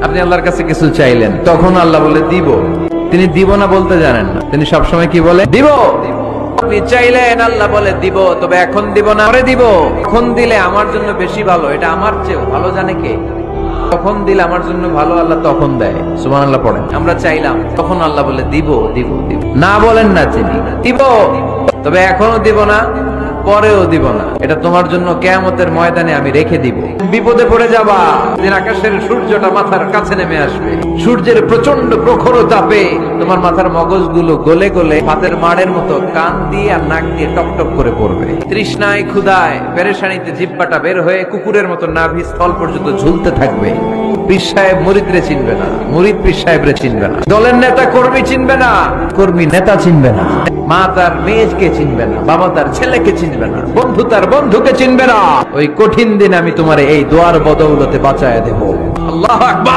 আপনি আল্লাহর কাছে কিছু চাইলেন, তখন আল্লাহ বলে দিব। তিনি দিব না বলতে জানেন না, তিনি সবসময় কি বলে? দিব। আপনি চাইলেন, আল্লাহ বলে দিব, তবে এখন দিব না, পরে দিব। এখন দিলে আমার জন্য বেশি ভালো, এটা আমার চেয়ে ভালো জানে কে? তখন দিলে আমার জন্য ভালো, আল্লাহ তখন দেয়। সুবহানাল্লাহ পড়েন। আমরা চাইলাম, তখন আল্লাহ বলে দিব দিব দিব। না বলেন না তিনি দিব, তবে এখনো দিব না, পরেও দিব না, এটা তোমার জন্য কিয়ামতের ময়দানে আমি রেখে দিব। বিপদে পড়ে যাবা, দিন আকাশের সূর্যটা মাথার কাছে নেমে আসবে, সূর্যের প্রচন্ড প্রখর তাপে তোমার মাথার মগজগুলো গলে গলে ভাতের মাড়ের মতো কান দিয়ে আর নাক দিয়ে টপটপ করে পড়বে। তৃষ্ণায় ক্ষুধায় পেরেশানিতে জিহ্বাটা বের হয়ে কুকুরের মতো নাভি স্থল পর্যন্ত ঝুলতে থাকবে। পীর সাহেব মুরিদরে চিনবে না, মুরিদ পীর সাহেবরে চিনবে না, দলের নেতা কর্মী চিনবে না, কর্মী নেতা চিনবে না, মা তার মেয়েকে চিনবে না, বাবা তার ছেলেকে চিনবে না, বন্ধু তার বন্ধুকে চিনবে না। ওই কঠিন দিন আমি তোমার এই দোয়ার বদৌলতে বাঁচায় দেব। আল্লাহু আকবার।